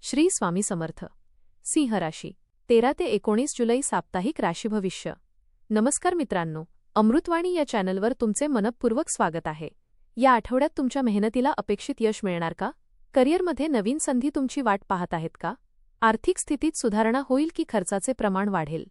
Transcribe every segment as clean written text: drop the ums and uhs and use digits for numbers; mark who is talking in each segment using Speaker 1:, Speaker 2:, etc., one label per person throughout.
Speaker 1: श्री स्वामी समर्थ. सिंह राशी 13 ते 19 जुलै साप्ताहिक राशी भविष्य. नमस्कार मित्रांनो, अमृतवाणी या चॅनलवर तुमचे मनपूर्वक स्वागत आहे. या आठवड्यात तुमच्या मेहनतीला अपेक्षित यश मिळणार का? करिअरमध्ये नवीन संधी तुमची वाट पाहत आहेत का? आर्थिक स्थितीत सुधारणा होईल की खर्चाचे प्रमाण वाढेल?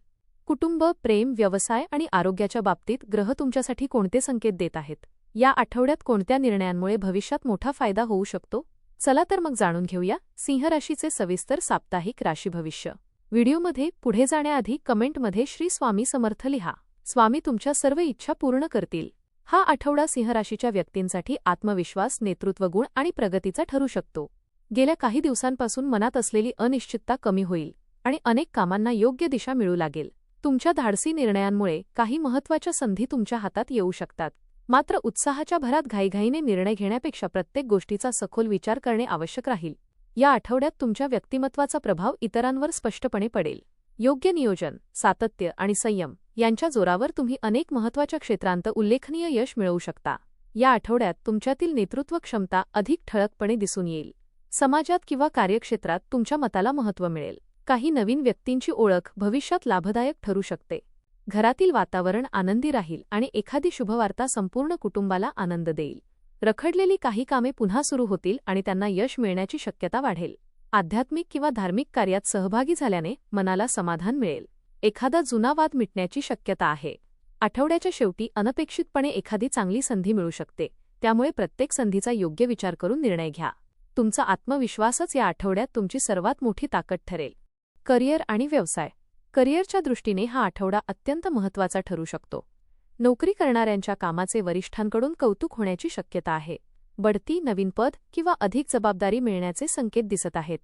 Speaker 1: कुटुंब, प्रेम, व्यवसाय आणि आरोग्याच्या बाबतीत ग्रह तुमच्यासाठी कोणते संकेत देत आहेत? या आठवड्यात कोणत्या निर्णयांमुळे भविष्यात मोठा फायदा होऊ शकतो? चला तर मग जाणून घेऊया सिंह राशीचे सविस्तर साप्ताहिक राशी भविष्य. व्हिडिओमध्ये पुढे जाण्याआधी कमेंटमध्ये श्री स्वामी समर्थ लिहा. स्वामी तुमच्या सर्व इच्छा पूर्ण करतील. हा आठवडा सिंह राशीच्या व्यक्तींसाठी आत्मविश्वास, नेतृत्वगुण आणि प्रगतीचा ठरू शकतो. गेल्या काही दिवसांपासून मनात असलेली अनिश्चितता कमी होईल आणि अनेक कामांना योग्य दिशा मिळू लागेल. तुमच्या धाडसी निर्णयांमुळे काही महत्त्वाच्या संधी तुमच्या हातात येऊ शकतात. मात्र उत्साहाच्या भरात घाईघाईने निर्णय घेण्यापेक्षा प्रत्येक गोष्टीचा सखोल विचार करणे आवश्यक राहील. या आठवड्यात तुमच्या व्यक्तिमत्वाचा प्रभाव इतरांवर स्पष्टपणे पडेल. योग्य नियोजन, सातत्य आणि संयम यांच्या जोरावर तुम्ही अनेक महत्त्वाच्या क्षेत्रांत उल्लेखनीय यश मिळवू शकता. या आठवड्यात तुमच्यातील नेतृत्व क्षमता अधिक ठळकपणे दिसून येईल. समाजात किंवा कार्यक्षेत्रात तुमच्या मताला महत्त्व मिळेल. काही नवीन व्यक्तींची ओळख भविष्यात लाभदायक ठरू शकते. घरातील वातावरण आनंदी राहील आणि एखादी शुभवार्ता संपूर्ण कुटुंबाला आनंद देईल. रखडलेली काही कामे पुन्हा सुरू होतील आणि त्यांना यश मिळण्याची शक्यता वाढेल. आध्यात्मिक किंवा धार्मिक कार्यात सहभागी झाल्याने मनाला समाधान मिळेल. एखादा जुना वाद मिटण्याची शक्यता आहे. आठवड्याच्या शेवटी अनपेक्षितपणे एखादी चांगली संधी मिळू शकते. त्यामुळे प्रत्येक संधीचा योग्य विचार करून निर्णय घ्या. तुमचा आत्मविश्वासच या आठवड्यात तुमची सर्वात मोठी ताकद ठरेल. करिअर आणि व्यवसाय. करिअरच्या दृष्टीने हा आठवडा अत्यंत महत्त्वाचा ठरू शकतो. नोकरी करणाऱ्यांच्या कामाचे वरिष्ठांकडून कौतुक होण्याची शक्यता आहे. बढती, नवीन पद किंवा अधिक जबाबदारी मिळण्याचे संकेत दिसत आहेत.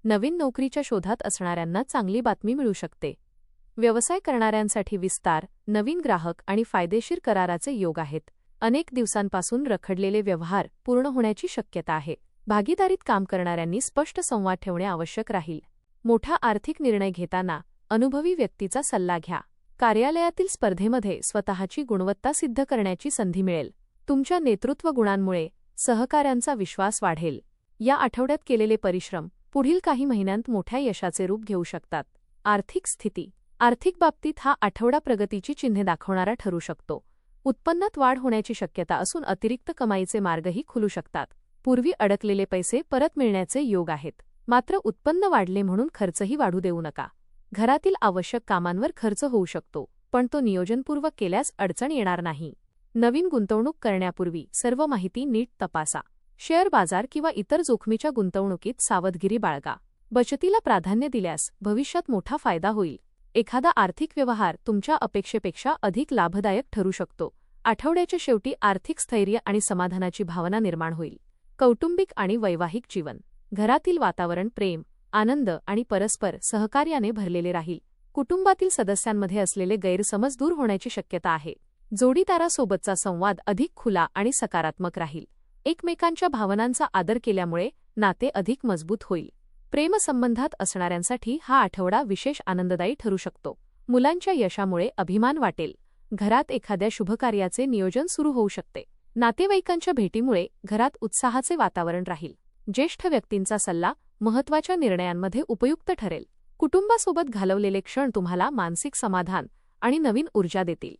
Speaker 1: नवीन नोकरीच्या शोधात असणाऱ्यांना चांगली बातमी मिळू शकते. व्यवसाय करणाऱ्यांसाठी विस्तार, नवीन ग्राहक आणि फायदेशीर कराराचे योग आहेत. अनेक दिवसांपासून रखडलेले व्यवहार पूर्ण होण्याची शक्यता आहे. भागीदारीत काम करणाऱ्यांनी स्पष्ट संवाद ठेवणे आवश्यक राहील. मोठा आर्थिक निर्णय घेताना अनुभवी व्यक्तीचा सल्ला घ्या. कार्यालयातील स्पर्धेमध्ये स्वतःची गुणवत्ता सिद्ध करण्याची संधी मिळेल. तुमच्या नेतृत्व गुणांमुळे सहकाऱ्यांचा विश्वास वाढेल. या आठवड्यात केलेले परिश्रम पुढील काही महिन्यांत मोठ्या यशाचे रूप घेऊ शकतात. आर्थिक स्थिती. आर्थिक बाबतीत हा आठवडा प्रगतीची चिन्हे दाखवणारा ठरू शकतो. उत्पन्नात वाढ होण्याची शक्यता असून अतिरिक्त कमाईचे मार्गही खुलू शकतात. पूर्वी अडकलेले पैसे परत मिळण्याचे योग आहेत. मात्र उत्पन्न वाढले म्हणून खर्चही वाढू देऊ नका. घरातील आवश्यक कामांवर खर्च होऊ शकतो, पण तो नियोजनपूर्वक केल्यास अडचण येणार नाही. नवीन गुंतवणूक करण्यापूर्वी सर्व माहिती नीट तपासा. शेअर बाजार किंवा इतर जोखमीच्या गुंतवणुकीत सावधगिरी बाळगा. बचतीला प्राधान्य दिल्यास भविष्यात मोठा फायदा होईल. एखादा आर्थिक व्यवहार तुमच्या अपेक्षेपेक्षा अधिक लाभदायक ठरू शकतो. आठवड्याच्या शेवटी आर्थिक स्थैर्य आणि समाधानाची भावना निर्माण होईल. कौटुंबिक आणि वैवाहिक जीवन. घरातील वातावरण प्रेम, आनंद आणि परस्पर सहकार्याने भरलेले राहील. कुटुंबातील सदस्यांमध्ये असलेले गैरसमज दूर होण्याची शक्यता आहे. जोडीदारासोबतचा संवाद अधिक खुला आणि सकारात्मक राहील. एकमेकांच्या भावनांचा आदर केल्यामुळे नाते अधिक मजबूत होईल. प्रेमसंबंधात असणाऱ्यांसाठी हा आठवडा विशेष आनंददायी ठरू शकतो. मुलांच्या यशामुळे अभिमान वाटेल. घरात एखाद्या शुभकार्याचे नियोजन सुरू होऊ शकते. नातेवाईकांच्या भेटीमुळे घरात उत्साहाचे वातावरण राहील. ज्येष्ठ व्यक्तींचा सल्ला महत्त्वाच्या निर्णयांमध्ये उपयुक्त ठरेल. कुटुंबासोबत घालवलेले क्षण तुम्हाला मानसिक समाधान आणि नवीन ऊर्जा देतील.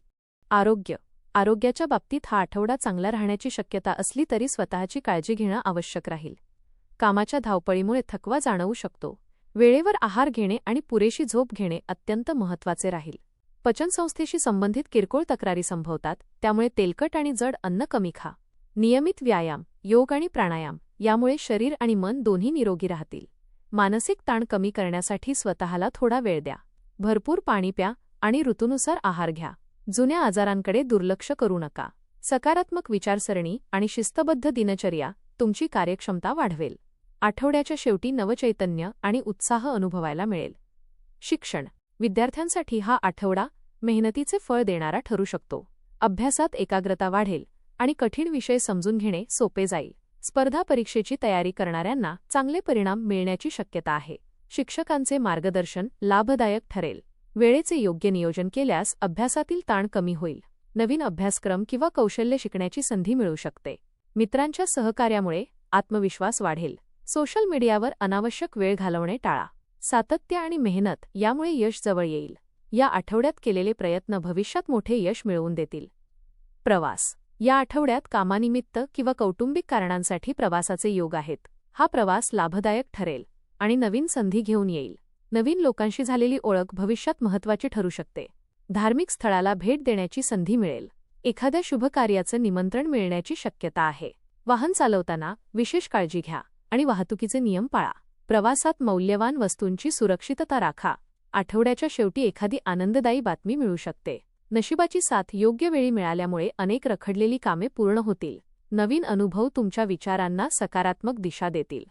Speaker 1: आरोग्य. आरोग्याच्या बाबतीत हा आठवडा चांगला राहण्याची शक्यता असली तरी स्वतःची काळजी घेणं आवश्यक राहील. कामाच्या धावपळीमुळे थकवा जाणवू शकतो. वेळेवर आहार घेणे आणि पुरेशी झोप घेणे अत्यंत महत्त्वाचे राहील. पचनसंस्थेशी संबंधित किरकोळ तक्रारी संभवतात, त्यामुळे तेलकट आणि जड अन्न कमी खा. नियमित व्यायाम, योग आणि प्राणायाम यामुळे शरीर आणि मन दोन्ही निरोगी राहतील. मानसिक ताण कमी करण्यासाठी स्वतःला थोडा वेळ द्या. भरपूर पाणी प्या आणि ऋतूनुसार आहार घ्या. जुन्या आजारांकडे दुर्लक्ष करू नका. सकारात्मक विचारसरणी आणि शिस्तबद्ध दिनचर्या तुमची कार्यक्षमता वाढवेल. आठवड्याच्या शेवटी नवचैतन्य आणि उत्साह अनुभवायला मिळेल. शिक्षण. विद्यार्थ्यांसाठी हा आठवडा मेहनतीचे फळ देणारा ठरू शकतो. अभ्यासात एकाग्रता वाढेल आणि कठीण विषय समजून घेणे सोपे जाईल. स्पर्धा परीक्षेची तयारी करणाऱ्यांना चांगले परिणाम मिळण्याची शक्यता आहे. शिक्षकांचे मार्गदर्शन लाभदायक ठरेल. वेळेचे योग्य नियोजन केल्यास अभ्यासातील ताण कमी होईल. नवीन अभ्यासक्रम किंवा कौशल्य शिकण्याची संधी मिळू शकते. मित्रांच्या सहकार्यामुळे आत्मविश्वास वाढेल. सोशल मीडियावर अनावश्यक वेळ घालवणे टाळा. सातत्य आणि मेहनत यामुळे यश जवळ येईल. या आठवड्यात केलेले प्रयत्न भविष्यात मोठे यश मिळवून देतील. प्रवास. या आठवड्यात कामानिमित्त किंवा कौटुंबिक कारणांसाठी प्रवासाचे योग आहेत. हा प्रवास लाभदायक ठरेल आणि नवीन संधी घेऊन येईल. नवीन लोकांशी झालेली ओळख भविष्यात महत्त्वाची ठरू शकते. धार्मिक स्थळाला भेट देण्याची संधी मिळेल. एखाद्या शुभ कार्याचं निमंत्रण मिळण्याची शक्यता आहे. वाहन चालवताना विशेष काळजी घ्या आणि वाहतुकीचे नियम पाळा. प्रवासात मौल्यवान वस्तूंची सुरक्षितता राखा. आठवड्याच्या शेवटी एखादी आनंददायी बातमी मिळू शकते. नशिबाची साथ योग्य वेळी मिळाल्यामुळे अनेक रखडलेली कामे पूर्ण होतील. नवीन अनुभव तुमच्या विचारांना सकारात्मक दिशा देतील.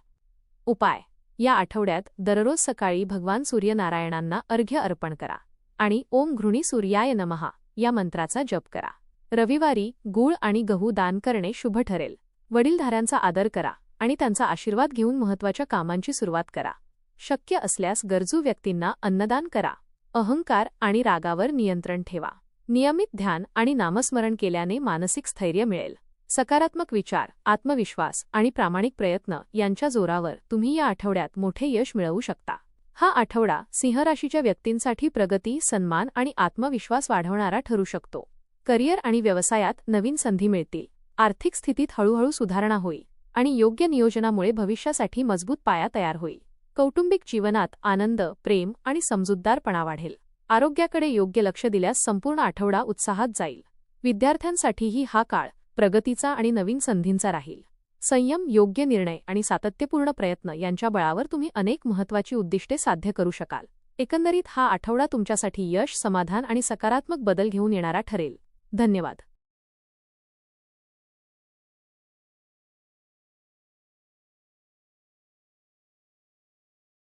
Speaker 1: उपाय. या आठवड्यात दररोज सकाळी भगवान सूर्यनारायणांना अर्घ्य अर्पण करा आणि ओम घृणी सूर्याय नमः या मंत्राचा जप करा. रविवारी गूळ आणि गहू दान करणे शुभ ठरेल. वडीलधाऱ्यांचा आदर करा आणि त्यांचा आशीर्वाद घेऊन महत्त्वाच्या कामांची सुरुवात करा. शक्य असल्यास गरजू व्यक्तींना अन्नदान करा. अहंकार आणि रागावर नियंत्रण ठेवा. नियमित ध्यान आणि नामस्मरण केल्याने मानसिक स्थैर्य मिळेल. सकारात्मक विचार, आत्मविश्वास आणि प्रामाणिक प्रयत्न यांच्या जोरावर तुम्ही या आठवड्यात मोठे यश मिळवू शकता. हा आठवडा सिंह राशीच्या व्यक्तींसाठी प्रगती, सन्मान आणि आत्मविश्वास वाढवणारा ठरू शकतो. करिअर आणि व्यवसायात नवीन संधी मिळतील. आर्थिक स्थितीत हळूहळू सुधारणा होईल आणि योग्य नियोजनामुळे भविष्यासाठी मजबूत पाया तयार होईल. कौटुंबिक जीवनात आनंद, प्रेम आणि समजूतदारपणा वाढेल. आरोग्याकडे योग्य लक्ष दिल्यास संपूर्ण आठवडा उत्साहात जाईल. विद्यार्थ्यांसाठीही हा काळ प्रगतीचा आणि नवीन संधींचा राहील. संयम, योग्य निर्णय आणि सातत्यपूर्ण प्रयत्न यांच्या बळावर तुम्ही अनेक महत्त्वाची उद्दिष्टे साध्य करू शकाल. एकंदरीत हा आठवडा तुमच्यासाठी यश, समाधान आणि सकारात्मक बदल घेऊन येणारा ठरेल. धन्यवाद.